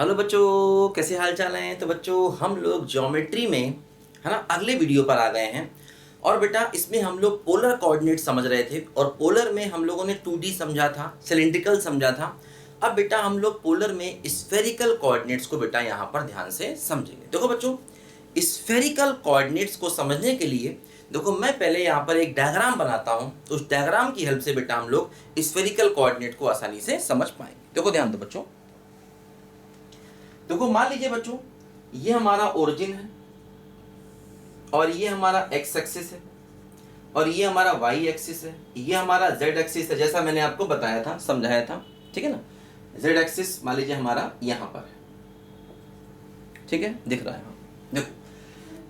Hello बच्चों, कैसे हाल चाल हैं। तो बच्चों हम लोग ज्योमेट्री में है ना अगले वीडियो पर आ गए हैं। और बेटा इसमें हम लोग पोलर कोऑर्डिनेट समझ रहे थे और पोलर में हम लोगों ने 2D समझा था, सिलिंड्रिकल समझा था। अब बेटा हम लोग पोलर में स्फेरिकल कोऑर्डिनेट्स को बेटा यहाँ पर ध्यान से समझेंगे। देखो बच्चों, स्फेरिकल कोऑर्डिनेट्स को समझने के लिए देखो मैं पहले यहाँ पर एक डायग्राम बनाता हूँ, तो उस डायग्राम की हेल्प से बेटा हम लोग स्फेरिकल कोऑर्डिनेट को आसानी से समझ पाएंगे। देखो ध्यान दो बच्चों, देखो मान लीजिए बच्चों ये हमारा ओरिजिन है और ये हमारा एक्स एक्सिस है और ये हमारा वाई एक्सिस है, ये हमारा जेड एक्सिस है, जैसा मैंने आपको बताया था, समझाया था, ठीक है ना। जेड एक्सिस मान लीजिए हमारा यहां पर है, ठीक है, दिख रहा है। हाँ देखो,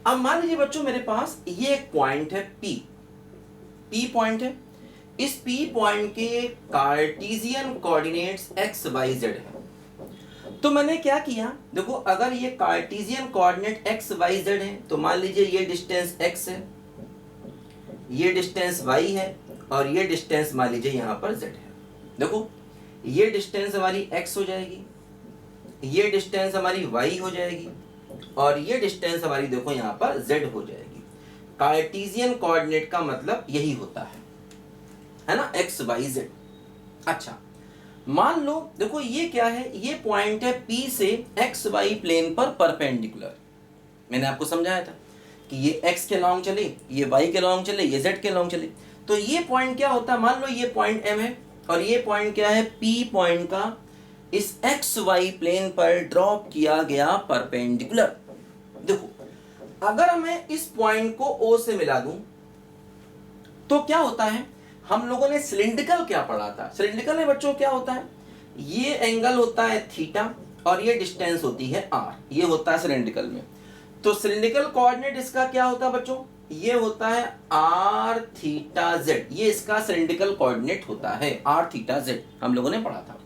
अब मान लीजिए बच्चों मेरे पास ये एक पॉइंट है पी पॉइंट है। इस पी पॉइंट के Cartesian coordinates X Y Z है। तो मैंने क्या किया, देखो अगर ये Cartesian coordinate X Y Z है तो मान लीजिए ये डिस्टेंस एक्स है, ये डिस्टेंस वाई है और ये डिस्टेंस मान लीजिए यहां पर जेड है। देखो ये डिस्टेंस हमारी एक्स हो जाएगी, ये डिस्टेंस हमारी वाई हो जाएगी और ये डिस्टेंस हमारी देखो यहां पर जेड हो जाएगी। कार्टेशियन कोऑर्डिनेट का मतलब यही होता है ना, एक्स वाई जेड। अच्छा मान लो देखो ये क्या है, ये पॉइंट है P से एक्स वाई प्लेन पर परपेंडिकुलर। मैंने आपको समझाया था कि ये x के लॉन्ग चले, ये y के लॉन्ग चले, ये z के लॉन्ग चले। तो ये पॉइंट क्या होता है, मान लो ये पॉइंट M है और ये पॉइंट क्या है, P पॉइंट का इस एक्स वाई प्लेन पर ड्रॉप किया गया परपेंडिकुलर। देखो अगर मैं इस पॉइंट को O से मिला दूं तो क्या होता है, हम लोगों ने सिलिंड्रिकल क्या पढ़ा था। सिलिंड्रिकल में बच्चों क्या होता है, ये एंगल होता है थीटा और ये डिस्टेंस होती है r, ये होता है सिलिंड्रिकल में। तो सिलिंड्रिकल कोऑर्डिनेट इसका क्या होता है बच्चों, ये होता है r थीटा z, ये इसका सिलिंड्रिकल कोऑर्डिनेट होता है r थीटा z, हम लोगों ने पढ़ा था।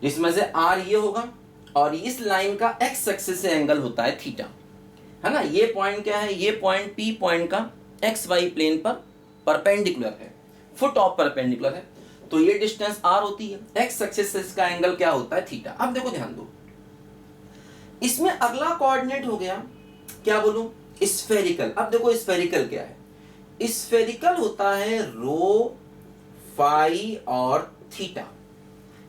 जिसमें से r ये होगा और इस लाइन का x एक्सिस से एंगल होता है थीटा, है ना। ये पॉइंट क्या है, ये पॉइंट P पॉइंट का एक्स वाई प्लेन पर परपेंडिकुलर है, फुट ऑफ परपेंडिकुलर है, तो ये डिस्टेंस r होती है, एक्स एक्सिस से इसका एंगल क्या होता है थीटा। अब देखो ध्यान दो, इसमें अगला कोऑर्डिनेट हो गया क्या बोलूं, स्फेरिकल। अब देखो स्फेरिकल क्या है, स्फेरिकल होता है रो फाई और थीटा।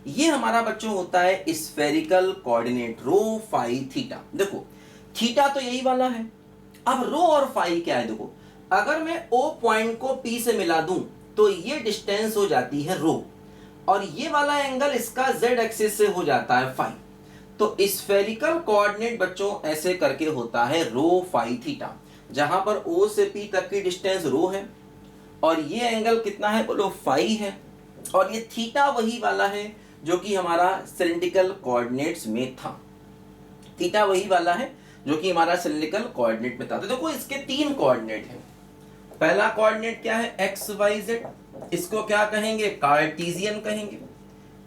ये हमारा बच्चों होता है स्फेरिकल कोऑर्डिनेट रो फाई थीटा। देखो थीटा तो यही वाला है, अब रो और फाई क्या है, देखो अगर मैं O पॉइंट को P से मिला दूं तो ये डिस्टेंस हो जाती है रो और ये वाला एंगल इसका Z एक्सिस से हो जाता है फाई। तो स्फेरिकल कोऑर्डिनेट बच्चों ऐसे करके होता है रो फाई थीटा, जहां पर O से P तक की डिस्टेंस रो है और ये एंगल कितना है बोलो फाई है और ये थीटा वही वाला है जो कि हमारा सिलिंड्रिकल कोऑर्डिनेट्स में था। थीटा वही वाला है जो कि हमारा सिलिंड्रिकल कोऑर्डिनेट में था। तो देखो इसके तीन कोऑर्डिनेट हैं। पहला कोऑर्डिनेट क्या है, एक्स वाई जेड, इसको क्या कहेंगे, कार्टेशियन कहेंगे,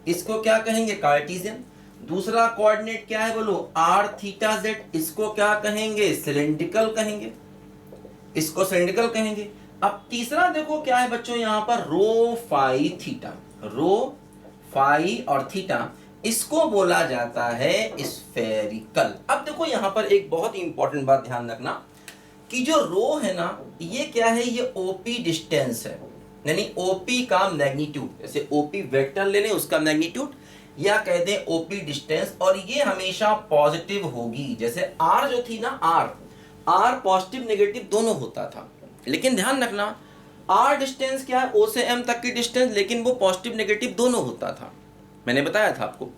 इसको क्या कहेंगे, कार्टेशियन। दूसरा कोऑर्डिनेट क्या है बोलो, आर थीटा जेड, इसको क्या कहेंगे, सिलिंड्रिकल कहेंगे, इसको सिलिंड्रिकल कहेंगे। अब तीसरा देखो क्या है बच्चों, यहां पर रो फाई थीटा, रो फाई और थीटा, इसको बोला जाता है स्फेरिकल। अब देखो यहां पर एक बहुत ही इंपॉर्टेंट बात ध्यान रखना कि जो रो है ना, ये क्या है, ये ओपी डिस्टेंस है, यानी ओपी का मैग्नीट्यूड, जैसे ओपी वेक्टर ले लें उसका मैग्नीट्यूड या कह दें ओपी डिस्टेंस, और ये हमेशा पॉजिटिव होगी। जैसे आर जो थी ना, आर पॉजिटिव नेगेटिव दोनों होता था, लेकिन ध्यान रखना आर डिस्टेंस क्या है, ओ से एम तक की डिस्टेंस, लेकिन वो पॉजिटिव नेगेटिव दोनों होता था, मैंने बताया था आपको।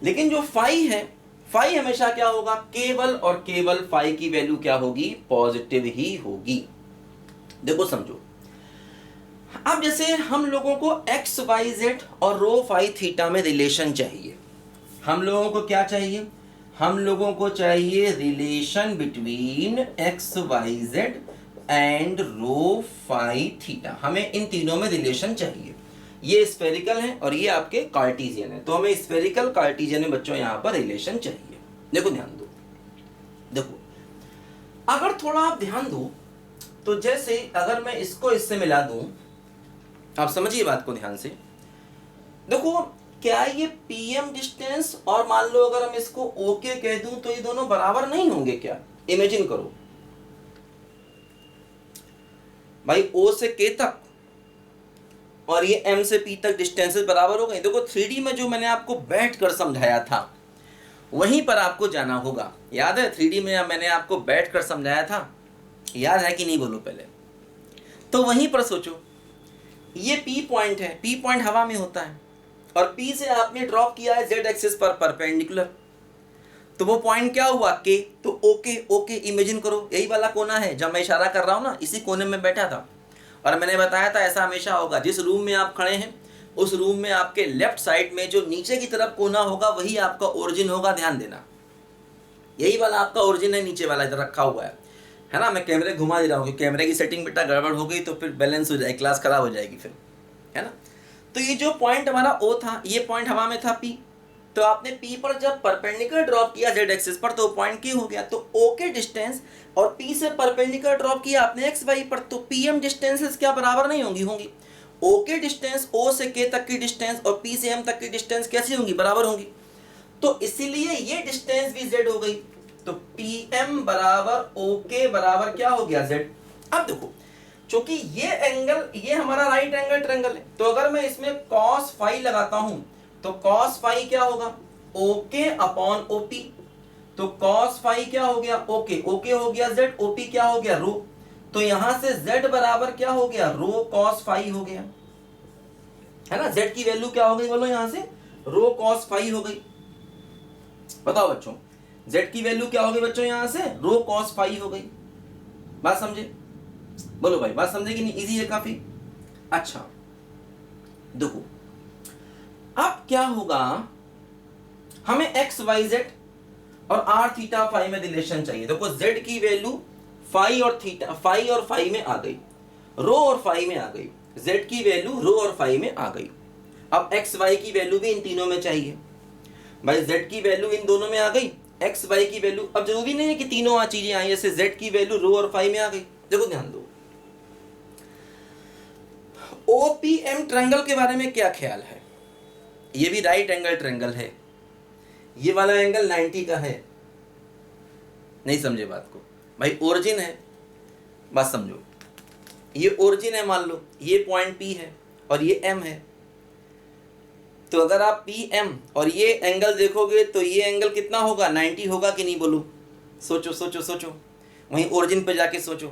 लेकिन जो फाई है, फाई हमेशा क्या होगा, केवल और केवल फाई की वैल्यू क्या होगी, पॉजिटिव ही होगी। देखो समझो, अब जैसे हम लोगों को एक्स वाई जेड और रो फाई थीटा में रिलेशन चाहिए, हम लोगों को क्या चाहिए, हम लोगों को चाहिए relation between x Y z and rho phi theta. हमें इन तीनों में रिलेशन चाहिए। ये स्फेरिकल है और ये आपके कार्टेशियन है, तो हमें स्फेरिकल कार्टेशियन में बच्चों यहां पर रिलेशन चाहिए। देखो ध्यान दो, देखो अगर थोड़ा आप ध्यान दो तो जैसे अगर मैं इसको इससे मिला दूं, आप समझिए बात को ध्यान से। देखो क्या ये पीएम डिस्टेंस और मान लो अगर हम इसको ओके कह दूं तो ये दोनों बराबर नहीं होंगे क्या? इमेजिन करो भाई, ओ से के तक और ये एम से पी तक डिस्टेंसेस बराबर हो गए। देखो 3D में जो मैंने आपको बैठ कर समझाया था वहीं पर आपको जाना होगा। याद है 3D में मैंने आपको बैठ कर समझाया था? याद है कि नहीं बोलो पहले? तो वहीं पर सोचो, ये पी पॉइंट है, पी पॉइंट हवा में होता है और पी से आपने ड्रॉप किया है जेड एक्सिस पर परपेंडिकुलर, तो वो पॉइंट क्या हुआ? के। तो ओके ओके इमेजिन करो, यही वाला कोना है जब मैं इशारा कर रहा हूँ ना, इसी कोने में बैठा था और मैंने बताया था ऐसा हमेशा होगा। जिस रूम में आप खड़े हैं उस रूम में आपके लेफ्ट साइड में जो नीचे की तरफ कोना होगा वही आपका ओरिजिन होगा। ध्यान देना, यही वाला आपका ओरिजिन है, नीचे वाला इधर रखा हुआ है ना। मैं कैमरे घुमा दे रहा हूँ कि कैमरे की सेटिंग बेटा गड़बड़ हो गई तो फिर बैलेंस हो जाएगी, क्लास खराब हो जाएगी फिर, है ना। तो ये जो पॉइंट हमारा ओ था, ये पॉइंट हवा में था पी, तो आपने पी पर जब परपेंडिकुलर ड्रॉप किया जेड एक्सिस पर तो पॉइंट के हो गया। तो ओ के डिस्टेंस और पी से परपेंडिकुलर ड्रॉप किया आपने एक्स वाई पर, तो पीएम डिस्टेंसेस क्या बराबर नहीं होंगी? होंगी। ओ के डिस्टेंस, ओ से के तक की डिस्टेंस और पी से एम तक की डिस्टेंस कैसी होंगी? बराबर होंगी। तो इसीलिए ये डिस्टेंस भी जेड हो गई, तो पी एम बराबर ओ के बराबर क्या हो गया? जेड। अब देखो, चूंकि ये एंगल, ये हमारा राइट एंगल ट्रायंगल है, तो अगर मैं इसमें कॉस फाई लगाता हूं तो कॉस फाई क्या होगा? Okay upon OP. तो कॉस फाई क्या हो गया? ओके, ओके हो गया जेड, ओपी क्या हो गया? रो। तो यहां से जेड बराबर क्या हो गया? रो कॉस फाई हो गया, है ना। जेड की वैल्यू क्या हो गई बोलो? यहां से रो कॉस फाई हो गई। बताओ बच्चों, जेड की वैल्यू क्या हो गई बच्चों? यहां से रो कॉस फाई हो गई। बात समझे? बोलो भाई, बात समझे कि नहीं? इजी है काफी। अच्छा देखो, अब क्या होगा, हमें एक्स वाई जेड और आर थीटा फाई में रिलेशन चाहिए। देखो जेड की वैल्यू फाई और थीटा, फाई और फाई में आ गई, रो और फाई में आ गई। जेड की वैल्यू रो और फाई में आ गई। अब एक्स वाई की वैल्यू भी इन तीनों में चाहिए भाई। जेड की वैल्यू इन दोनों में आ गई, एक्स वाई की वैल्यू, अब जरूरी नहीं है कि तीनों चीजें आई, जैसे जेड की वैल्यू रो और फाई में आ गई। देखो ध्यान दो, ओपीएम ट्रायंगल के बारे में क्या ख्याल है? ये भी राइट एंगल ट्रायंगल है, ये वाला एंगल 90 का है। नहीं समझे बात को भाई? ओरिजिन है, बात समझो, ये ओरिजिन है, मान लो ये पॉइंट पी है और ये एम है। तो अगर आप पी एम और ये एंगल देखोगे तो ये एंगल कितना होगा? 90 होगा कि नहीं बोलो? सोचो सोचो सोचो, वहीं ओरिजिन पे जाके सोचो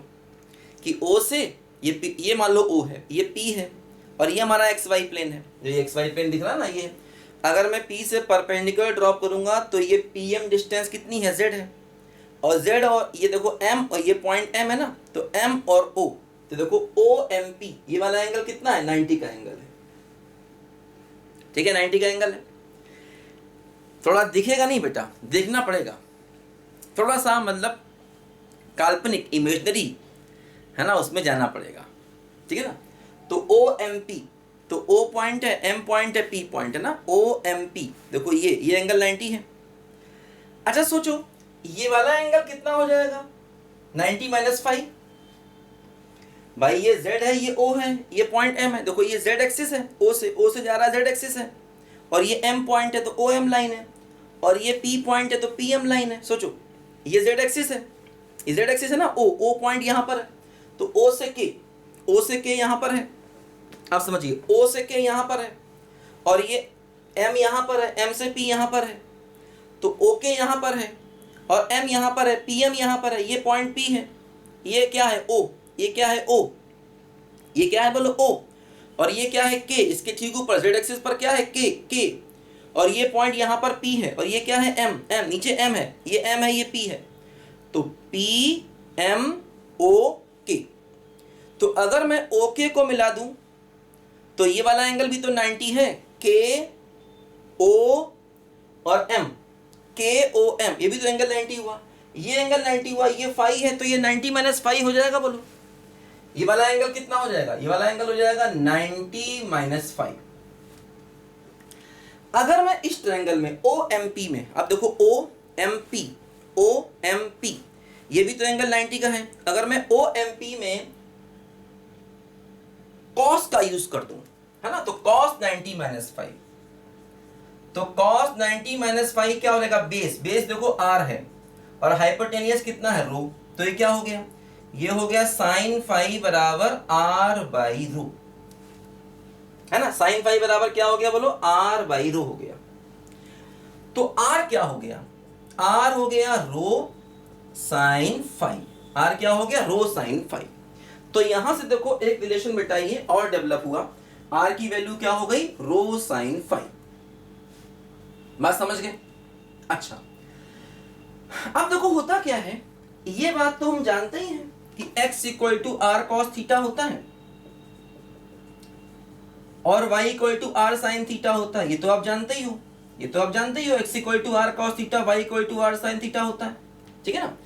कि ओ से ये मान लो ओ है, ये पी है और ये हमारा एक्स वाई प्लेन है, जो ये एक्स वाई प्लेन दिख रहा है ना, ये अगर मैं पी से परपेंडिकुलर ड्रॉप करूंगा तो ये पी एम डिस्टेंस कितनी है? जेड है। और जेड और ये देखो एम, और ये पॉइंट एम है ना, तो एम और ओ, तो देखो ओ एम पी, ये वाला एंगल कितना है? 90 का एंगल है। ठीक है, 90 का एंगल है। थोड़ा दिखेगा नहीं बेटा, देखना पड़ेगा थोड़ा सा, मतलब काल्पनिक, इमेजनरी है ना, उसमें जाना पड़ेगा। ठीक है ना। तो ओ एम पी, तो ओ पॉइंट है, एम पॉइंट है, पी पॉइंट है ना, ओ एम पी। देखो ये एंगल 90 है। अच्छा सोचो, ये वाला एंगल कितना हो जाएगा? 90 माइनस 5 भाई। ये z है, ये o है, ये पॉइंट m है। देखो ये z एक्सिस है, o से जा रहा है, z एक्सिस है, और ये m पॉइंट है तो o m लाइन है, और ये p पॉइंट है तो p m लाइन है। सोचो ये z एक्सिस है, ये z एक्सिस है ना, o पॉइंट यहाँ पर है, तो o से k यहाँ पर है। आप समझिए, o से k यहाँ पर है और ये m यहाँ पर है, m से p यहाँ पर है, तो ok यहाँ पर है और m यहाँ पर है, pm यहाँ पर है। ये पॉइंट p है, ये क्या है? o, ये क्या है? o, ये क्या है बोलो? o, और ये क्या है? k, इसके ठीक ऊपर z एक्सिस पर क्या है? k, और ये पॉइंट यहाँ पर p है, और ये क्या है? m, नीचे m है, ये m है, ये p है, तो p m o k। तो अगर मैं ok को मिला दूं तो ये वाला एंगल भी तो 90 है, k o और m, k o m, ये भी तो एंगल 90 हुआ, ये एंगल 90 हुआ, ये फाई है, तो ये 90 माइनस फाई हो जाएगा बोलो। ये वाला एंगल कितना हो जाएगा? ये वाला एंगल हो जाएगा 90 माइनस 5। अगर मैं इस ट्रायंगल में OMP में, अब देखो OMP, OMP ये भी तो एंगल 90 का है। अगर मैं OMP में cos का यूज कर दूं, है ना, तो cos 90 माइनस 5, तो cos 90 माइनस फाइव क्या हो जाएगा, बेस, बेस देखो r है और हाइपोटेनियस कितना है, रो, तो ये क्या हो गया, ये हो गया साइन फाइव बराबर r बाई रो, है ना, साइन फाइव बराबर क्या हो गया बोलो, r बाई रो हो गया। तो r क्या हो गया, r हो गया रो साइन फाइव, r क्या हो गया, रो साइन फाइव। तो यहां से देखो एक रिलेशन बिठाइए और डेवलप हुआ, r की वैल्यू क्या हो गई, रो साइन फाइव। बात समझ गए? अच्छा, अब देखो होता क्या है, ये बात तो हम जानते ही हैं कि x equal to r cos theta होता है और y equal to r sine theta होता है, ये तो आप जानते ही हो, ये तो आप जानते ही हो, x equal to r cos theta, y equal to r sine theta होता है, ठीक है ना।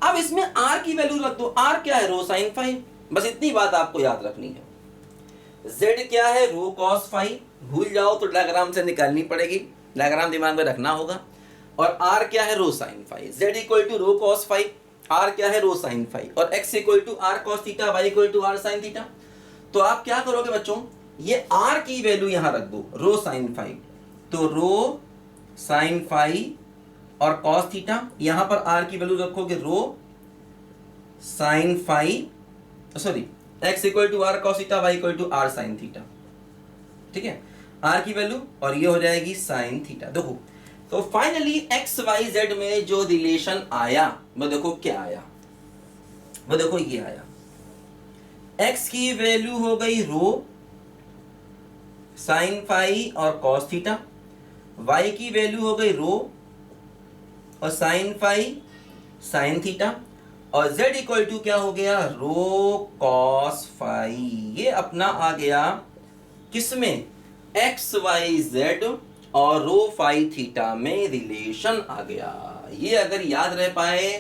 अब इसमें r की वैल्यू रख दो, r क्या है, रो साइन फाइव, बस इतनी बात आपको याद रखनी है। z क्या है, रो कॉस फाइव, भूल जाओ तो डायग्राम से निकालनी पड़ेगी, डायग्राम दिमाग में रखना होगा। और r क्या है, rho sine phi, z equal to rho cos phi, r क्या है, रो साइन फाइव, और x equal to r cos theta, y equal to r sine theta. तो आप क्या करोगे बच्चों, ये r की वैल्यू यहां रख दो, रो साइन फाइव, तो रो साइन फाइव और कॉस थीटा, यहां पर r की वैल्यू रखोगे rho sine phi, sorry x equal to r cos theta, y equal to r sine theta, ठीक है, r की वैल्यू, और ये हो जाएगी साइन थीटा। देखो तो फाइनली एक्स वाई जेड में जो रिलेशन आया वो देखो क्या आया, वो देखो ये आया, x की वैल्यू हो गई रो साइन फाइव और कॉस थीटा, y की वैल्यू हो गई रो और साइन फाइव साइन थीटा, और z इक्वल टू क्या हो गया, रो कॉस फाइव। ये अपना आ गया किसमें, एक्स वाई जेड और रो फाइव थीटा में रिलेशन आ गया। ये अगर याद रह पाए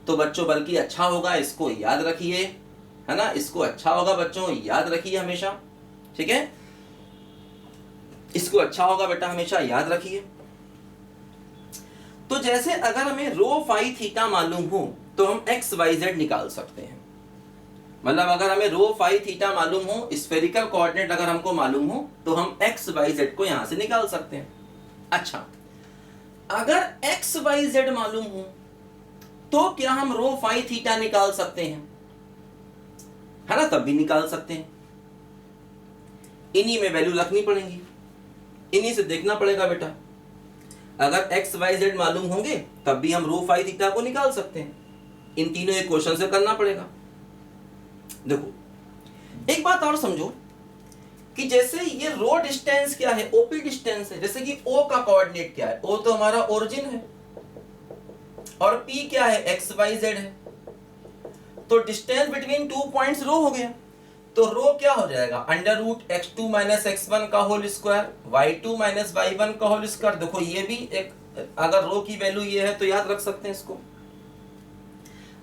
तो बच्चों बल्कि अच्छा होगा, इसको याद रखिए, है ना, इसको अच्छा होगा बच्चों, याद रखिए हमेशा, ठीक है, इसको अच्छा होगा बेटा, हमेशा याद रखिए। तो जैसे अगर हमें रो फाइव थीटा मालूम हो तो हम एक्स वाई जेड निकाल सकते हैं, मतलब अगर हमें रो फाइव थीटा मालूम हो, स्फेरिकल कोऑर्डिनेट अगर हमको मालूम हो तो हम एक्स वाई जेड को यहां से निकाल सकते हैं। अच्छा, अगर एक्स वाई जेड मालूम हो तो क्या हम रो फाइव थीटा निकाल सकते हैं, है ना, तब भी निकाल सकते हैं, इन्हीं में वैल्यू रखनी पड़ेगी, इन्हीं से देखना पड़ेगा बेटा। अगर एक्स वाई जेड मालूम होंगे तब भी हम रो फाइव थीटा को निकाल सकते हैं, इन तीनों इक्वेशन से करना पड़ेगा। देखो एक बात और समझो कि जैसे ये रो डिस्टेंस क्या है, ओपी डिस्टेंस है, जैसे कि ओ का कोऑर्डिनेट क्या है, ओ तो हमारा ओरिजिन है और पी क्या है, एक्स वाई जेड है, तो distance between two points rho हो गया, तो रो क्या हो जाएगा, under root X two minus X one का whole square, Y two minus Y one का होल स्क्वायर। देखो ये भी एक, अगर रो की वैल्यू ये है तो याद रख सकते हैं इसको,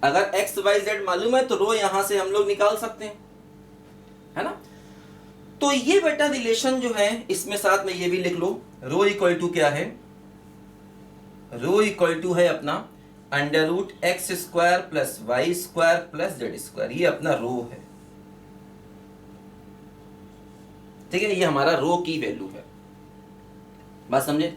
अगर एक्स वाई जेड मालूम है तो रो यहां से हम लोग निकाल सकते हैं, है ना। तो ये बेटा रिलेशन जो है इसमें साथ में ये भी लिख लो, रो इक्वल टू क्या है, रो इक्वल टू है अपना under root x square plus Y square plus z square, ये अपना रो है, ठीक है, ये हमारा रो की वैल्यू है। बात समझे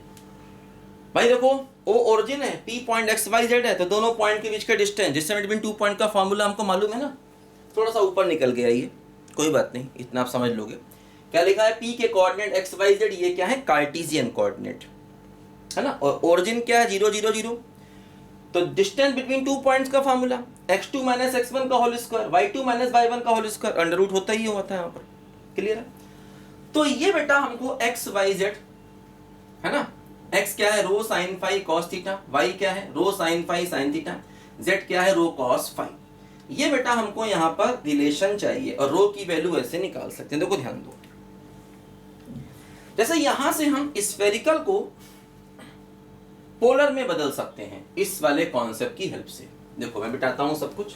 भाई? देखो ओ ओरिजिन है, P point x Y Z है, तो दोनों पॉइंट के बीच का डिस्टेंस जिससे बिटवीन टू पॉइंट का फॉर्मूला हमको मालूम है ना, थोड़ा सा ऊपर निकल गया ये, कोई बात नहीं, इतना आप समझ लोगे। क्या लिखा है, पी के कोऑर्डिनेट एक्स वाई जेड, ये क्या है, कार्टेशियन कोऑर्डिनेट, है ना, और ओरिजिन क्या है, 0 0 0, तो डिस्टेंस बिटवीन टू पॉइंट्स का फॉर्मूला x2 माइनस x1 का whole square, y2 minus y1 का होल स्क्वायर, अंडर रूट होता ही होता है यहाँ पर, क्लियर है। तो ये बेटा हमको एक्स वाई जेड, है ना, x क्या है, rho sine five cos theta, y क्या है, rho sine five sine theta, z क्या है, रो कॉस फाइव। ये बेटा हमको यहाँ पर रिलेशन चाहिए और रो की वैल्यू ऐसे निकाल सकते हैं। देखो ध्यान दो, जैसे यहां से हम स्फेरिकल को पोलर में बदल सकते हैं इस वाले कॉन्सेप्ट की हेल्प से। देखो मैं बिठाता हूं सब कुछ,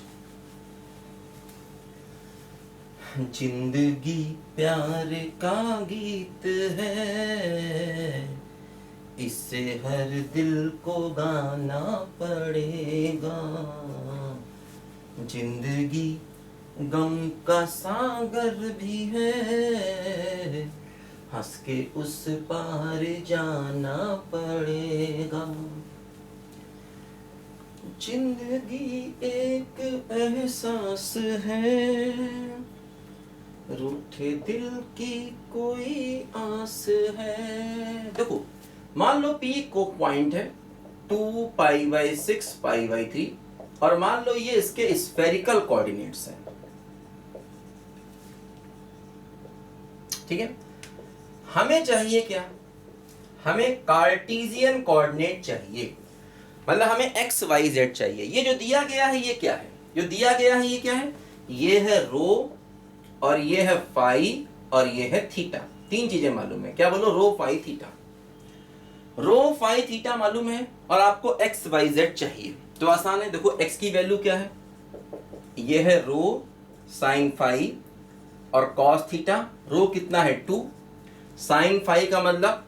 जिंदगी प्यार का गीत है, इससे हर दिल को गाना पड़ेगा, जिंदगी गम का सागर भी है, हंस के उस पार जाना पड़ेगा। जिंदगी एक एहसास है, रूठे दिल की कोई आस है। देखो मान लो P को पॉइंट है 2π/6 π/3 और मान लो ये इसके स्फेरिकल कोऑर्डिनेट्स हैं, ठीक है। हमें चाहिए क्या, हमें कार्टेशियन कोऑर्डिनेट चाहिए, मतलब हमें x y z चाहिए। ये जो दिया गया है ये क्या है, जो दिया गया है ये क्या है, ये है रो और ये है फाई और ये है थीटा। तीन चीजें मालूम है, क्या बोलो, रो फाई थीटा। रो फाई थीटा मालूम है और आपको एक्स वाई जेड चाहिए, तो आसान है। देखो x की वैल्यू क्या है, ये है रो साइन फाई और कॉस थीटा। रो कितना है 2, साइन फाई का मतलब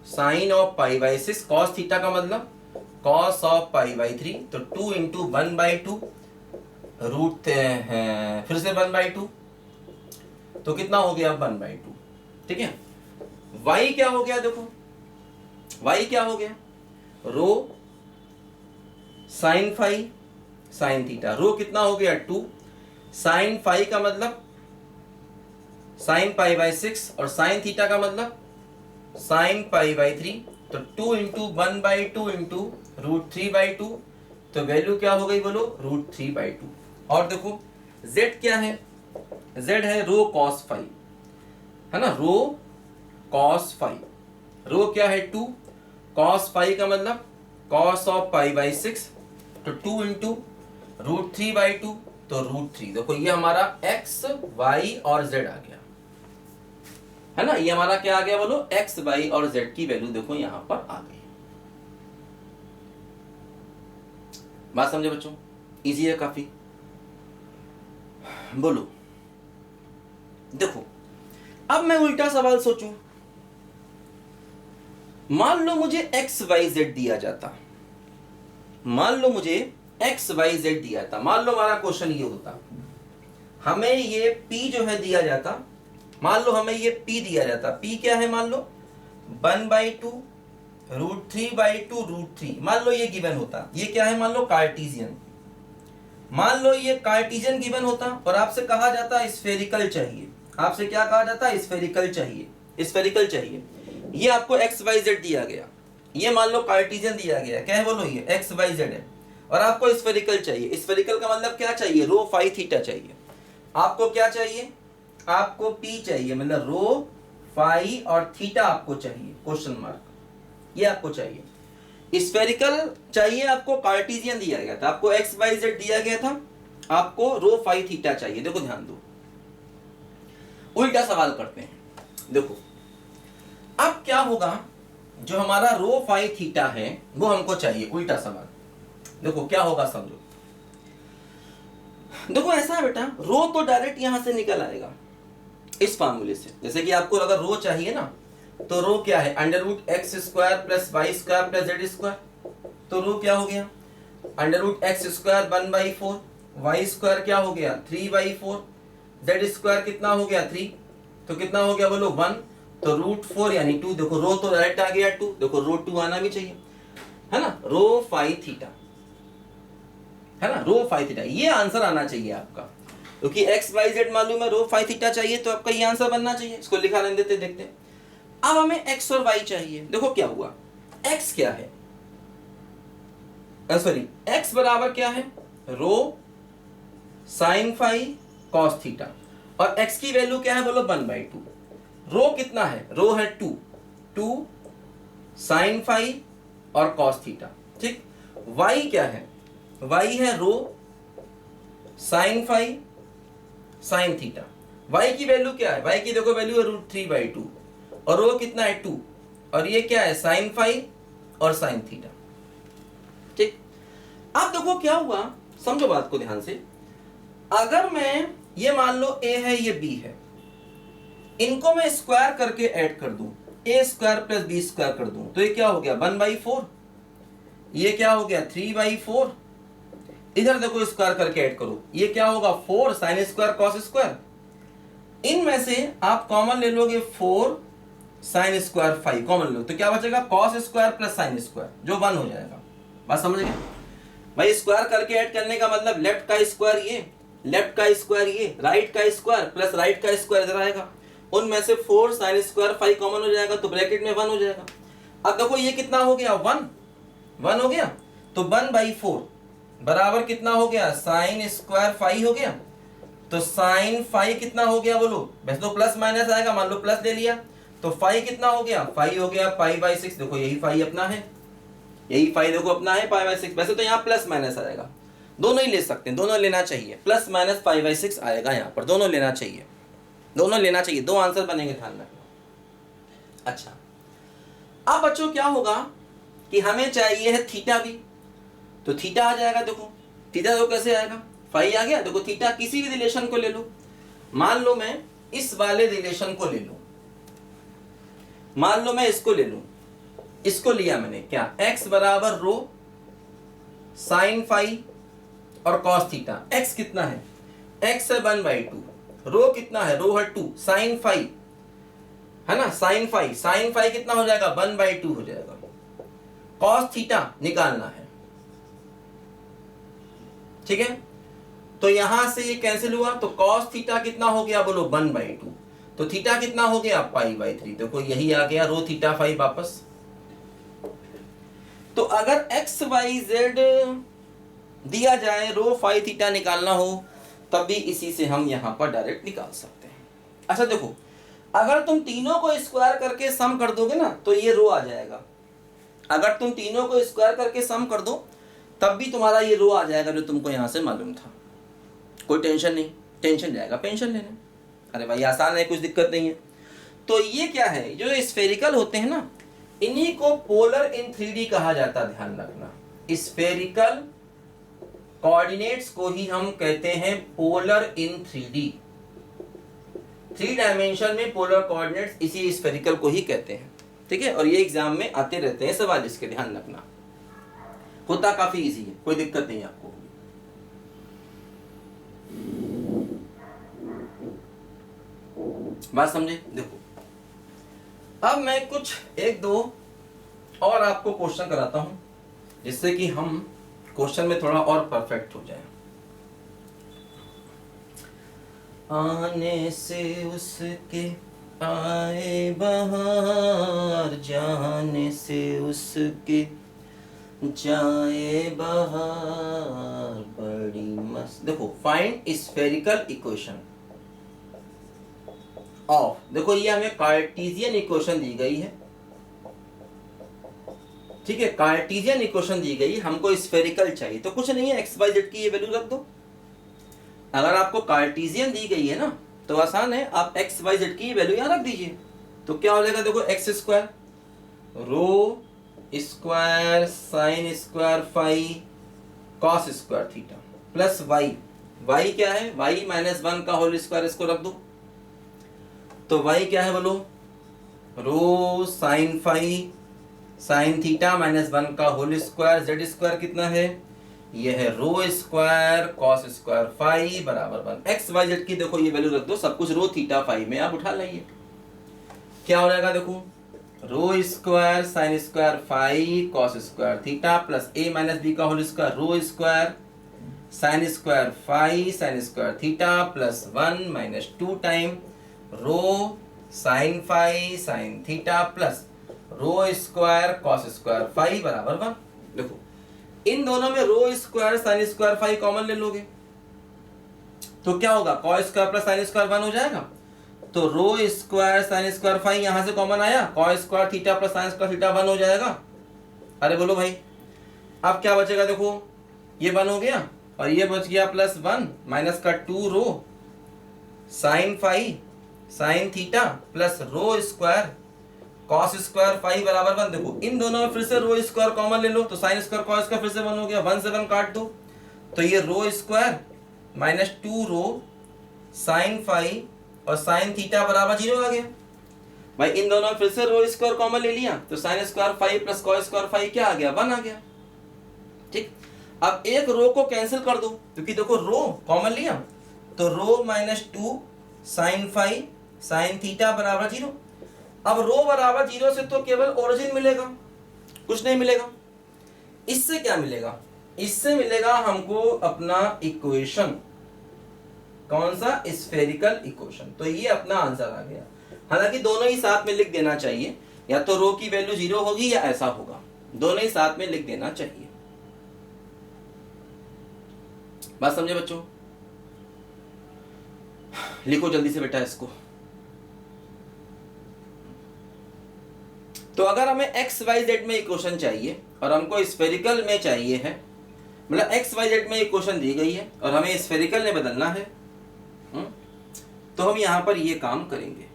साइन ऑफ π/6, कॉस थीटा का मतलब कॉस ऑफ π/3, तो 2 इंटू 1/2 रूट है, फिर से 1/2, तो कितना हो गया 1/2, ठीक है। y क्या हो गया, देखो y क्या हो गया, rho sine phi sine theta. Rho कितना हो गया 2, साइन फाई का मतलब साइन π/6 और साइन थीटा का मतलब साइन π/3, तो 2 इंटू 1/2 इंटू √3/2, तो वैल्यू क्या हो गई बोलो, √3/2। और देखो z क्या है, z है रो कॉस फाई, है ना, रो कॉस फाई। रो क्या है 2, कॉस फाई का मतलब कॉस ऑफ π/6, तो 2 इंटू √3/2, तो √3। देखो ये हमारा x y और z आ गया, है ना, ये हमारा क्या आ गया बोलो, x y और z की वैल्यू देखो यहां पर आ गई। बात समझे बच्चों, इजी है काफी। बोलो देखो अब मैं उल्टा सवाल सोचूं, मान लो मुझे x y z दिया जाता, मान लो मुझे x y z दिया था, मान लो हमारा क्वेश्चन ये होता, हमें ये p जो है दिया जाता, मान लो हमें ये p दिया जाता, p क्या है मान लो 1/2 √3/2 √3, मान लो ये गिवन होता, ये क्या है मान लो कार्टेशियन, मान लो ये कार्टेशियन गिवन होता और आपसे कहा जाता स्फेरिकल चाहिए, आपसे क्या कहा जाता, स्फेरिकल चाहिए, स्फेरिकल चाहिए। ये आपको एक्स वाई जेड दिया गया, ये मान लो कार्टेशियन दिया गया, क्या है बोलो, ये एक्स वाई जेड है और आपको स्फेरिकल चाहिए। स्फेरिकल का मतलब क्या चाहिए, रो फाई थीटा चाहिए। आपको क्या चाहिए, आपको पी चाहिए, मतलब रो फाई और थीटा आपको चाहिए, क्वेश्चन मार्क, ये आपको चाहिए। स्फेरिकल चाहिए, आपको कार्टेशियन दिया गया था, आपको एक्स वाई जेड दिया गया था, आपको रो फाई थीटा चाहिए। देखो ध्यान दो, उल्टा सवाल करते हैं। देखो अब क्या होगा, जो हमारा रो फाई थीटा है वो हमको चाहिए, उल्टा सवाल। देखो क्या होगा समझो, देखो ऐसा है बेटा, रो तो डायरेक्ट यहां से निकल आएगा इस फार्मूले से। जैसे कि आपको अगर रो चाहिए ना, तो रो क्या है, √x² + y² + z², तो रो क्या हो गया, √x² 1/4, y² क्या हो गया 3/4, z² कितना हो गया 3, तो कितना हो गया बोलो 1, तो √4 यानी 2। देखो रो तो डायरेक्ट आ गया 2, देखो रो 2 आना भी चाहिए, है ना, रो फाई थीटा, है ना, रो फाई थीटा, ये आंसर आना चाहिए आपका, क्योंकि एक्स वाई जेड मालूम है, रो फाई थीटा चाहिए, तो आपका ये आंसर बनना चाहिए। इसको लिखा रहने देते, देखते हैं। अब हमें एक्स और वाई चाहिए। देखो क्या हुआ, एक्स क्या है, सॉरी एक्स बराबर क्या है, rho sine phi cos theta, और एक्स की वैल्यू क्या है बोलो 1/2। रो कितना है, रो है 2 साइन फाई और कॉस थीटा, ठीक। वाई क्या है, वाई है rho sine phi sine theta. Y की वैल्यू क्या है, वाई की देखो वैल्यू है √3/2 और रो कितना है 2, और ये क्या है साइन फाई और साइन थीटा, ठीक। अब देखो क्या हुआ, समझो बात को ध्यान से। अगर मैं ये मान लो a है, ये b है, इनको मैं स्क्वायर करके ऐड कर दूं, a² + b² कर दूं, तो ये क्या हो गया 1/4, ये क्या हो गया 3/4, इधर देखो स्क्वायर करके ऐड करो, ये क्या होगा 4 sin² cos²। इनमें से आप कॉमन ले लोगे 4 साइन स्क्वायर फाइव कॉमन लो तो क्या बचेगा, cos square plus sine square जो 1 हो जाएगा। बात समझ गए भाई। स्क्वायर करके ऐड करने का मतलब लेफ्ट का स्क्वायर ये, लेफ्ट का स्क्वायर ये, राइट का स्क्वायर प्लस राइट का स्क्वायर इधर आएगा, उनमें से 4 साइन स्क्वायर 5 कॉमन हो जाएगा तो ब्रैकेट में 1 हो जाएगा। अब देखो ये कितना हो गया, 1 हो गया, तो 1/4 बराबर कितना हो गया, साइन स्क्वायर 5 हो गया। तो साइन 5 कितना हो गया बोलो, वैसे तो प्लस माइनस आएगा, मान लो प्लस ले लिया तो 5 कितना हो गया, 5 हो गया पाई/6। देखो यही 5 अपना है, यही 5 देखो अपना है पाई/6। वैसे तो यहाँ प्लस माइनस आएगा, दोनों ही ले सकते हैं, दोनों लेना चाहिए, प्लस माइनस पाई/6 आएगा यहाँ पर, दोनों लेना चाहिए, दोनों लेना चाहिए, 2 आंसर बनेंगे, ध्यान रखना। अच्छा अब बच्चों क्या होगा कि हमें चाहिए है थीटा भी, तो थीटा आ जाएगा। देखो थीटा तो कैसे आएगा, 5 आ गया। देखो थीटा किसी भी रिलेशन को ले लो, मान लो मैं इस वाले रिलेशन को ले लूं, मान लो मैं इसको ले लूं, इसको लिया मैंने क्या, x बराबर रो साइन 5 और कॉस थीटा। x कितना है, x है 1/2, रो कितना है, रो है 2, साइन 5 है ना, साइन 5 कितना हो जाएगा, 1/2 हो जाएगा। कॉस थीटा निकालना है, ठीक है। तो यहां से ये कैंसिल हुआ तो कॉस थीटा कितना हो गया बोलो, 1/2, तो थीटा कितना हो गया, पाई/3। देखो यही आ गया रो थीटा 5 वापस। तो अगर एक्स वाई जेड दिया जाए, रो 5 थीटा निकालना हो, तब भी इसी से हम यहां पर डायरेक्ट निकाल सकते हैं। अच्छा देखो अगर तुम तीनों को स्क्वायर करके सम कर दोगे ना तो ये रो आ जाएगा, अगर तुम तीनों को स्क्वायर करके सम कर दो तब भी तुम्हारा ये रो आ जाएगा जो तुमको यहां से मालूम था। कोई टेंशन नहीं, टेंशन जाएगा पेंशन लेने, अरे भाई आसान है, कुछ दिक्कत नहीं है। तो ये क्या है, जो स्फेरिकल होते हैं ना, इन्हीं को पोलर इन 3D कहा जाता है, ध्यान रखना। स्फेरिकल कोऑर्डिनेट्स को ही हम कहते हैं पोलर इन 3D, 3 डायमेंशन में पोलर कोऑर्डिनेट्स इसी स्फेरिकल को ही कहते हैं, ठीक है। और ये एग्जाम में आते रहते हैं सवाल, इसके ध्यान रखना, होता काफी इजी है, कोई दिक्कत नहीं आपको। बात समझे। देखो अब मैं कुछ 1-2 और आपको क्वेश्चन कराता हूं जिससे कि हम क्वेश्चन में थोड़ा और परफेक्ट हो जाए। आने से उसके आए बहार, जाने से उसके जाए बहार, बड़ी मस्त। देखो फाइंड स्फेरिकल इक्वेशन ऑफ, देखो ये हमें कार्टेशियन इक्वेशन दी गई है, ठीक है, कार्टेशियन इक्वेशन दी गई, हमको स्फेरिकल चाहिए, तो कुछ नहीं है, एक्स वाई जेड की ये वैल्यू रख दो। अगर आपको कार्टेशियन दी गई है ना तो आसान है, आप एक्स वाई जेड की वैल्यू यहां रख दीजिए, तो क्या हो जाएगा, देखो X square rho square sine square 5 cos square theta plus Y, Y क्या है, वाई -1 का होल स्क्वायर, इसको रख दो। तो y क्या है बोलो, रो साइन 5 साइन थीटा -1 का होल स्क्वायर, जेड स्क्वायर कितना है, ये है रो स्क्वायर कॉस स्क्वायर 5 बराबर 1। एक्स वाई जेड की देखो ये वैल्यू रख दो, सब कुछ रो थीटा 5 में आप उठा लाइए, क्या हो जाएगा, देखो rho square sine square 5 cos square theta plus a - b का whole square, rho square sine square 5 sine square theta plus 1 - 2 time rho sine 5 sine theta plus rho square cos square 5 बराबर 1। देखो इन दोनों में rho square sine square 5 common ले लोगे तो क्या होगा, cos square plus sine square 1 हो जाएगा, तो रो स्क्वायर साइन स्क्वायर 5 यहां से कॉमन आया, cos square theta plus sine square theta 1 हो जाएगा। अरे बोलो भाई अब क्या बचेगा, देखो ये 1 हो गया और ये बच गया +1 माइनस का 2 रो sine 5 sine theta plus rho square cos square 5 बराबर 1। देखो इन दोनों में फिर से रो स्क्वायर कॉमन ले लो, तो साइन स्क्वायर कॉस स्क्वायर फिर से 1 हो गया, 1 से 1 काट दो, तो ये रो स्क्वायर -2 रो साइन 5 और साइन थीटा बराबर 0 आ गया। भाई इन दोनों में फिर से रो स्क्वायर कॉमन ले लिया, तो sign square 5 plus cos square 5 क्या आ गया, 1 आ गया, ठीक। अब एक रो को कैंसिल कर दो, क्योंकि देखो रो कॉमन लिया, तो रो -2 साइन 5 साइन थीटा बराबर 0। अब रो बराबर 0 से तो केवल ओरिजिन मिलेगा, कुछ नहीं मिलेगा। इससे क्या मिलेगा? इससे मिलेगा हमको अपना इक्वेशन, कौन सा? Spherical equation. तो ये अपना आंसर आ गया। हालांकि दोनों ही साथ में लिख देना चाहिए, या तो रो की वैल्यू 0 होगी या ऐसा होगा, दोनों ही साथ में लिख देना चाहिए। बात समझे बच्चों? लिखो जल्दी से बेटा इसको। तो अगर हमें एक्स वाई जेड में इक्वेशन चाहिए और हमको स्फेरिकल में चाहिए है, मतलब एक्स वाई जेड में इक्वेशन दी गई है और हमें स्फेरिकल में बदलना है, तो हम यहां पर ये काम करेंगे।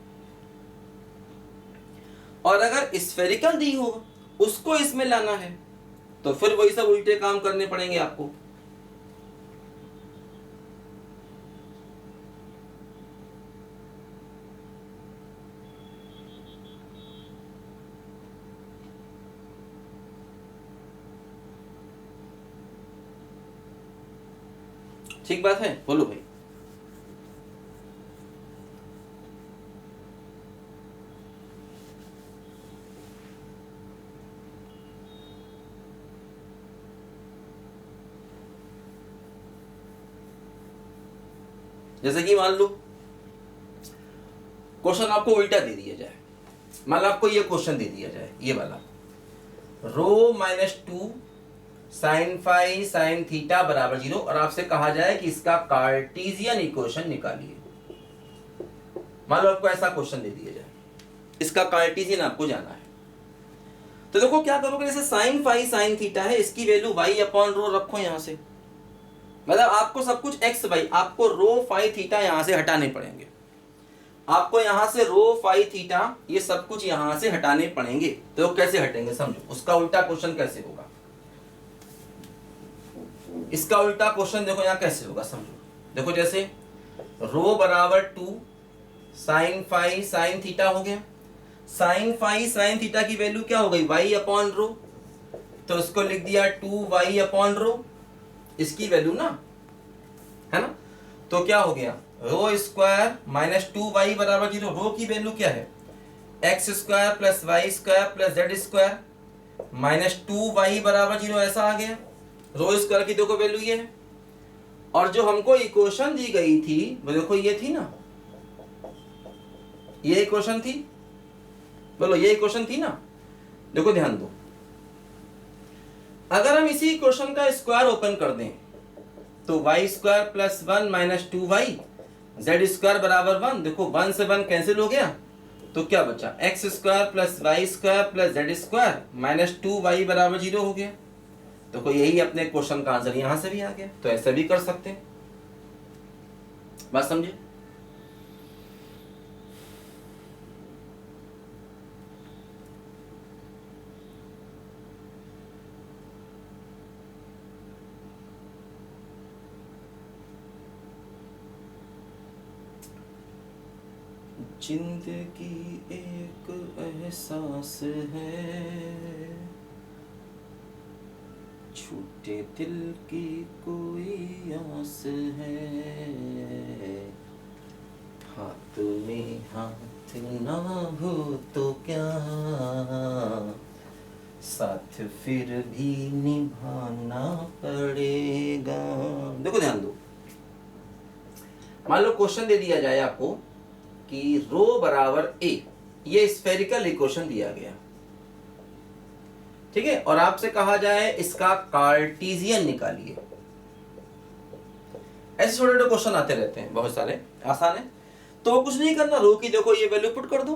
और अगर स्फेरिकल दी हो उसको इसमें लाना है तो फिर वही सब उल्टे काम करने पड़ेंगे आपको। ठीक बात है, बोलो भाई। जैसे कि मान लो क्वेश्चन आपको उल्टा दे दिया जाए, मान लो आपको ये क्वेश्चन दे दिया जाए, ये वाला रो -2 साइन फाई साइन थीटा बराबर 0 और आपसे कहा जाए कि इसका कार्टेशियन इक्वेशन निकालिए। मान लो आपको ऐसा क्वेश्चन दे दिया जाए, इसका कार्टेशियन आपको जाना है। तो देखो क्या करोगे, जैसे साइन फाई साइन थीटा है, इसकी वैल्यू y अपॉन रो रखो यहां से, मतलब आपको सब कुछ एक्स वाई, आपको रो फाई थीटा यहां से हटाने पड़ेंगे, आपको यहां से रो फाई थीटा ये सब कुछ यहां से हटाने पड़ेंगे। तो कैसे हटेंगे समझो, उसका उल्टा क्वेश्चन कैसे होगा, इसका उल्टा क्वेश्चन देखो यहां कैसे होगा समझो। देखो जैसे रो बराबर 2 साइन फाई साइन थीटा हो गया, साइन फाई साइन थीटा की वैल्यू क्या हो गई, y अपॉन रो, तो उसको लिख दिया 2y अपॉन रो, इसकी वैल्यू ना, है ना। तो क्या हो गया, रो स्क्वायर -2y बराबर 0, रो की वैल्यू क्या है, x square plus Y square plus z square, -2y बराबर 0 ऐसा आ गया। रो स्क्वायर की देखो वैल्यू ये है, और जो हमको इक्वेशन दी गई थी वो देखो ये थी ना, ये इक्वेशन थी, बोलो ये इक्वेशन थी ना। देखो ध्यान दो, अगर हम इसी इक्वेशन का स्क्वायर ओपन कर दें तो y square plus 1 minus 2y Z square बराबर 1, देखो 1 से 1 कैंसिल हो गया, तो क्या बचा, x square plus Y square plus z square minus 2y बराबर 0 हो गया। देखो यही अपने क्वेश्चन का आंसर यहां से भी आ गया, तो ऐसे भी कर सकते हैं। बात समझे? जिंदगी एक एहसास है, छूटे दिल की कोई आस है, हाथ में हाथ ना हो तो क्या, साथ फिर भी निभाना पड़ेगा। देखो ध्यान दो, मान लो क्वेश्चन दे दिया जाए आपको कि रो बराबर a, ये स्फेरिकल इक्वेशन दिया गया, ठीक है, और आपसे कहा जाए इसका कार्टेशियन निकालिए। ऐसे छोटे छोटे क्वेश्चन आते रहते हैं, बहुत सारे आसान है। तो कुछ नहीं करना, रो की देखो ये वैल्यू पुट कर दो,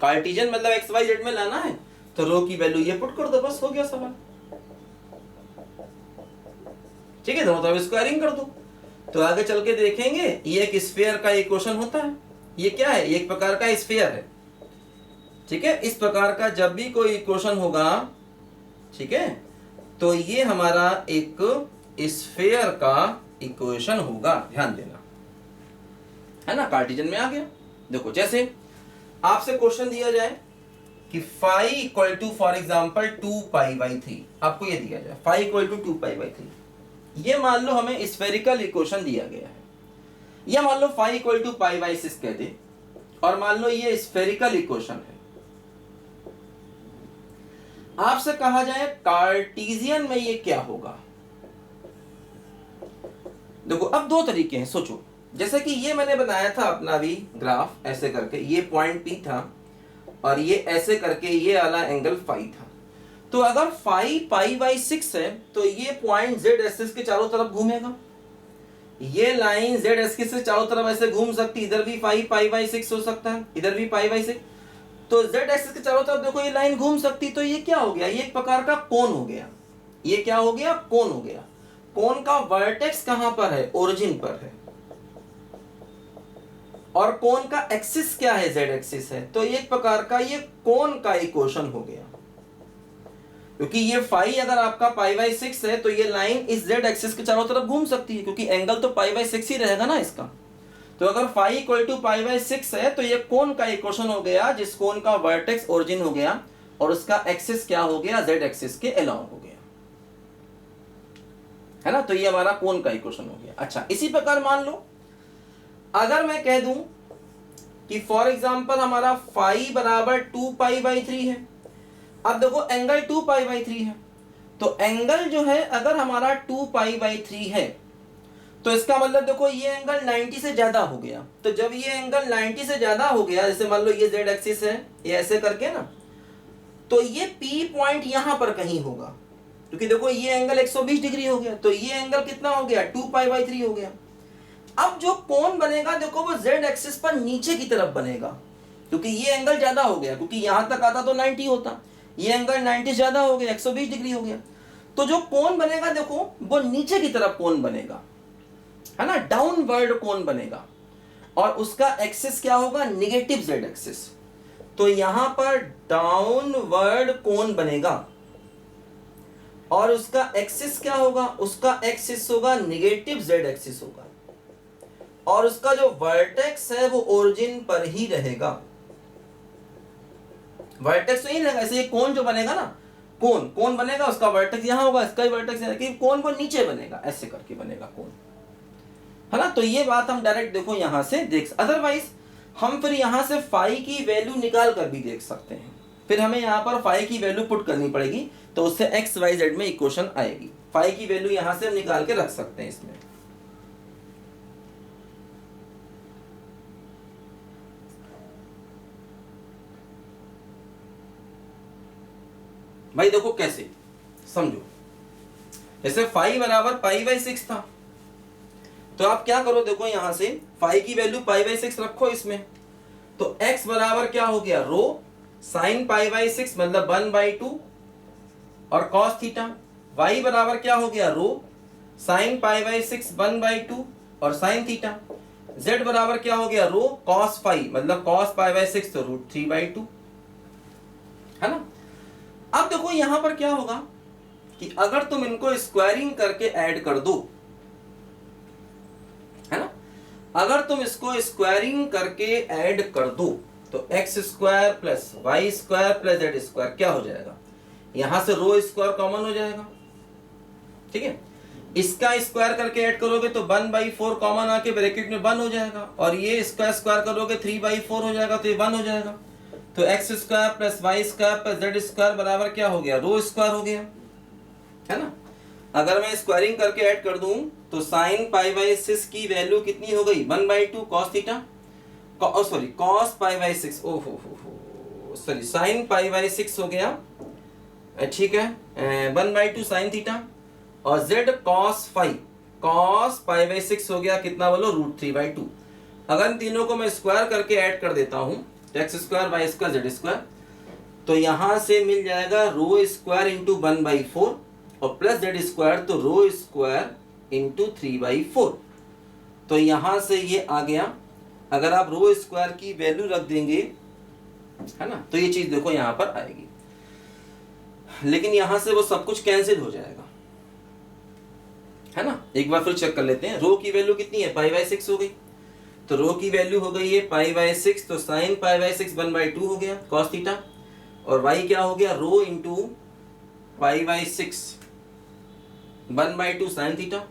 कार्टेशियन मतलब एक्स वाई जेड में लाना है, तो रो की वैल्यू ये पुट कर दो, बस हो गया सवाल। ठीक है, दोनों तरफ स्क्वायरिंग कर दो, तो आगे चल के देखेंगे ये एक स्फीयर का इक्वेशन होता है। ये क्या है, एक प्रकार का स्फीयर है, ठीक है। इस प्रकार का जब भी कोई इक्वेशन होगा, ठीक है, तो ये हमारा एक स्फीयर का इक्वेशन होगा, ध्यान देना, है ना। कार्टेशियन में आ गया। देखो जैसे आपसे क्वेश्चन दिया जाए कि phi equal to for example 2π/3, आपको ये दिया जाए फाई इक्वल टू 2π/3, ये मान लो हमें स्फेरिकल इक्वेशन दिया गया है, या मान लो फाई इक्वल टू π/6 कह दे, और मान लो ये स्फेरिकल इक्वेशन है, आपसे कहा जाए कार्टेशियन में ये क्या होगा। देखो अब दो तरीके हैं, सोचो। जैसे कि ये मैंने बनाया था अपना भी ग्राफ ऐसे करके, ये पॉइंट P था और ये ऐसे करके ये वाला एंगल फाई था। तो अगर फाई पाई बाई 6 है तो ये पॉइंट Z एक्सिस के चारों तरफ घूमेगा। ये लाइन Z एक्सिस से चारों तरफ ऐसे घूम सकती, इधर भी फाई पाई बाई 6 हो सकता है, इधर भी पाई बाई 6। तो Z एक्सिस के चारों तरफ देखो ये लाइन घूम सकती, तो ये क्या हो गया, ये एक प्रकार का कोण हो गया। ये क्या हो गया, कोण हो गया। कोण का वर्टेक्स कहां पर है, ओरिजिन पर है। और कोण का एक्सिस क्या है, Z एक्सिस है। तो एक प्रकार का ये कोण का इक्वेशन हो गया, क्योंकि ये फाई अगर आपका पाई बाई 6 है तो ये लाइन इस Z एक्सिस के चारों तरफ घूम सकती है, क्योंकि एंगल तो पाई बाई 6 ही रहेगा ना इसका। तो अगर phi equal to pi by 6 है तो ये कोण का इक्वेशन हो गया, जिस कोण का वर्टेक्स ओरिजिन हो गया और उसका एक्सिस क्या हो गया, Z एक्सिस के अलोंग हो गया, है ना। तो ये हमारा कोण का इक्वेशन हो गया। अच्छा, इसी प्रकार मान लो अगर मैं कह दूं कि फॉर एग्जांपल हमारा फाई बराबर 2 पाई बाई 3 है। अब देखो एंगल 2 पाई बाई 3 है, तो एंगल जो है अगर हमारा 2 पाई बाई 3 है तो इसका मतलब देखो ये एंगल 90 से ज्यादा हो गया। तो जब ये एंगल 90 से ज्यादा हो गया, जैसे मान लो ये Z एक्सिस है, ये ऐसे करके ना, तो ये P पॉइंट यहां पर कहीं होगा, क्योंकि देखो ये एंगल 120 डिग्री हो गया, तो ये एंगल कितना हो गया, 2 पाई बाई 3 हो गया। अब जो कोण बनेगा देखो वो Z एक्सिस पर नीचे की तरफ बनेगा, क्योंकि ये एंगल ज्यादा हो गया, क्योंकि यहां तक आता तो 90 होता, ये एंगल 90 ज्यादा हो गया, 120 डिग्री हो गया। तो जो कोण बनेगा देखो वो नीचे की तरफ कोण बनेगा, है ना, डाउनवर्ड कोण बनेगा। और उसका एक्सिस क्या होगा, निगेटिव Z एक्सिस। तो यहां पर डाउनवर्ड कोण बनेगा और उसका एक्सिस क्या होगा, उसका एक्सिस होगा निगेटिव Z एक्सिस होगा, और उसका जो वर्टेक्स है वो ओरिजिन पर ही रहेगा। वर्टेक्स तो यही रहेगा, ऐसे ये कोण जो बनेगा ना, कोण बनेगा, उसका वर्टेक्स यहां होगा, इसका भी वर्टेक्स यहां, कि कोण वो नीचे बनेगा, ऐसे करके बनेगा कोण, है ना। तो ये बात हम डायरेक्ट देखो यहां से देख, अदरवाइज हम फिर यहां से फाई की वैल्यू निकाल कर भी देख सकते हैं। फिर हमें यहां पर फाई की वैल्यू पुट करनी पड़ेगी, तो उससे एक्स वाई जेड में इक्वेशन आएगी। फाई की वैल्यू यहां से हम निकाल के रख सकते हैं इसमें। भाई देखो कैसे, समझो, जैसे फाई बराबर पाई बाई 6 था, तो आप क्या करो, देखो यहां से फाई की वैल्यू पाई बाई 6 रखो इसमें, तो x बराबर क्या हो गया, रो साइन पाई बाई 6 मतलब 1/2 और कॉस थीटा। y बराबर क्या हो गया, रो साइन पाई बाई 6 1/2 और साइन थीटा। z बराबर क्या हो गया, रो कॉस फाई मतलब कॉस पाई बाई 6 तो √3/2, है ना। अब देखो यहां पर क्या होगा कि अगर तुम इनको स्क्वायरिंग करके ऐड कर दो, है ना, अगर तुम इसको स्क्वायरिंग करके ऐड कर दो तो x square plus Y square plus z square क्या हो जाएगा, यहां से रो स्क्वायर कॉमन हो जाएगा, ठीक है। इसका स्क्वायर करके ऐड करोगे तो 1/4 कॉमन आके ब्रैकेट में 1 हो जाएगा, और ये इसका स्क्वायर करोगे 3/4 हो जाएगा, तो ये 1 हो जाएगा। तो x square plus Y square plus z square बराबर क्या हो गया, रो स्क्वायर हो गया, है ना। अगर मैं स्क्वायरिंग करके ऐड कर दूं तो साइन पाई बाई 6 की वैल्यू कितनी हो गई, 1/2 cos theta, sorry cos pi by 6, ओहो सॉरी साइन पाई बाई 6 हो गया, ठीक है, 1/2 साइन थीटा, और z cos phi cos pi by 6 हो गया, कितना बोलो, √3/2। अगर इन तीनों को मैं स्क्वायर करके ऐड कर देता हूं, x square y square z square, तो यहां से मिल जाएगा रो स्क्वायर इंटू 1/4 और प्लस जेड स्क्वायर, तो रो स्क्वायर इंटू 3/4। तो यहां से ये आ गया, अगर आप रो स्क्वायर की वैल्यू रख देंगे, है ना, तो ये चीज देखो यहां पर आएगी, लेकिन यहां से वो सब कुछ कैंसिल हो जाएगा, है ना। एक बार फिर चेक कर लेते हैं, रो की वैल्यू कितनी है, पाई बाई 6 हो गई, तो रो की वैल्यू हो गई है पाई बाई 6, तो साइन पाई बाई 6 1/2 हो गया कॉस थीटा, और y क्या हो गया, rho into pi by 6 1/2 sine theta,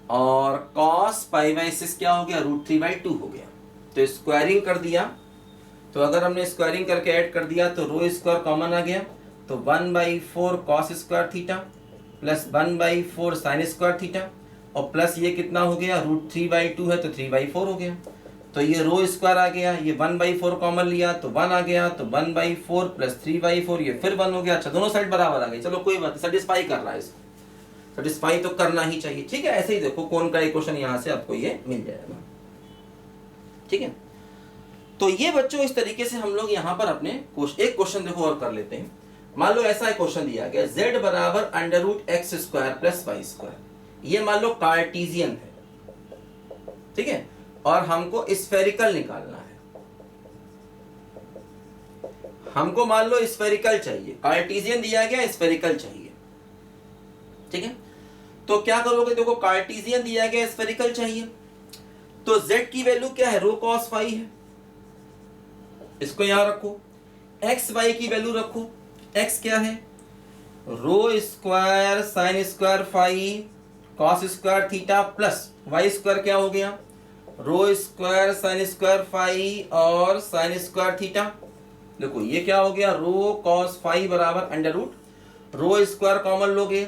और कॉस पाई बाई 6 क्या हो गया, √3/2 हो गया। तो स्क्वायरिंग कर दिया, तो अगर हमने स्क्वायरिंग करके ऐड कर दिया तो रो स्क्वायर कॉमन आ गया, तो 1/4 cos square theta plus 1/4 sign square theta और प्लस ये कितना हो गया √3/2 है तो 3/4 हो गया। तो ये रो स्क्वायर आ गया, ये 1/4 कॉमन लिया तो 1 आ गया, तो 1/4 प्लस 3/4 ये फिर 1 हो गया। अच्छा दोनों साइड बराबर आ गई, चलो कोई बात नहीं, सेटिस्फाई कर रहा है इसको, सेटिस्फाई तो करना ही चाहिए। ठीक है, ऐसे ही देखो कौन का इक्वेशन यहाँ से आपको ये मिल जाएगा। ठीक है, तो ये बच्चों इस तरीके से हम लोग यहाँ पर अपने एक क्वेश्चन देखो और कर लेते हैं। मान लो ऐसा क्वेश्चन दिया गया z बराबर √x² प्लस y², ये मान लो कार्टेशियन है। ठीक है, और हमको स्फेरिकल निकालना है, हमको मान लो स्फेरिकल चाहिए, कार्टेशियन दिया गया स्फेरिकल चाहिए। ठीक है, तो क्या करोगे, देखो कार्टेशियन दिया गया स्फेरिकल चाहिए, तो z की वैल्यू क्या है, रो कॉस फाई है, इसको यहां रखो। एक्स वाई की वैल्यू रखो, x क्या है, rho square sine square phi cos square theta plus Y square क्या हो गया, rho square sine square phi और साइन स्क्वायर थीटा। देखो ये क्या हो गया, रो कॉस फाई बराबर under root rho square common लोगे,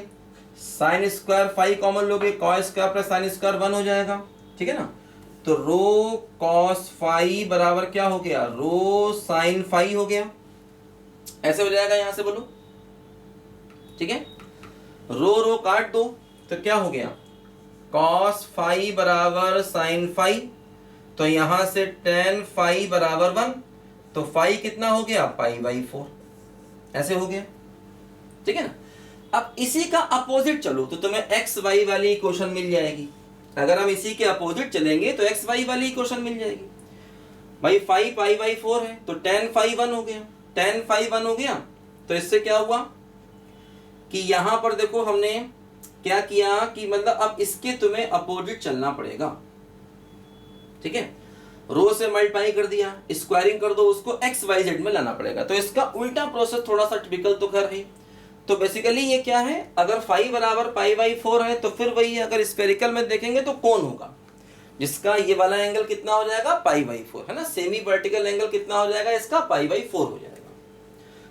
साइन स्क्वायर फाई कॉमन लोगे, cos square plus sine square 1 हो जाएगा। ठीक है ना, तो रो कॉस फाई बराबर क्या हो गया, रो साइन फाई हो गया, ऐसे हो जाएगा यहां से बोलो। ठीक है, रो रो काट दो तो क्या हो गया, कॉस फाई बराबर साइन फाई, तो यहां से टेन फाई बराबर 1, तो फाई कितना हो गया π/4, ऐसे हो गया। ठीक है ना, अब इसी का अपोजिट चलो तो तुम्हें एक्स वाई वाली इक्वेशन मिल जाएगी। अगर हम इसी के अपोजिट चलेंगे तो एक्स वाई वाली इक्वेशन मिल जाएगी। भाई फाई π/4 है तो टेन फाई 1 हो गया, टेन फाई 1 हो गया, तो इससे क्या हुआ कि यहां पर देखो हमने क्या किया कि मतलब अब इसके तुम्हें अपोजिट चलना पड़ेगा। ठीक है, रो से मल्टीप्लाई कर दिया, स्क्वायरिंग कर दो, उसको एक्स वाई जेड में लाना पड़ेगा, तो इसका उल्टा प्रोसेस थोड़ा सा टिपिकल तो कर है। तो बेसिकली ये क्या है, अगर फाई बराबर π/4 है तो फिर वही है, अगर स्फेरिकल में देखेंगे तो कौन होगा जिसका ये वाला एंगल कितना हो जाएगा π/4 है ना, सेमी वर्टिकल एंगल कितना हो जाएगा इसका π/4 हो जाएगा।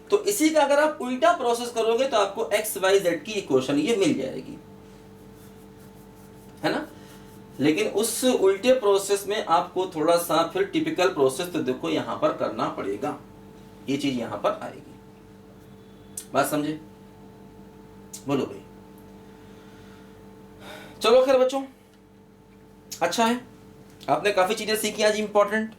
तो इसी का अगर आप उल्टा प्रोसेस करोगे तो आपको एक्स वाई जेड की इक्वेशन ये मिल जाएगी, है ना। लेकिन उस उल्टे प्रोसेस में आपको थोड़ा सा फिर टिपिकल प्रोसेस तो देखो यहां पर करना पड़ेगा, ये चीज यहां पर आएगी। बात समझे, बोलो भाई। चलो खैर बच्चों, अच्छा है आपने काफी चीजें सीखी आज इंपॉर्टेंट।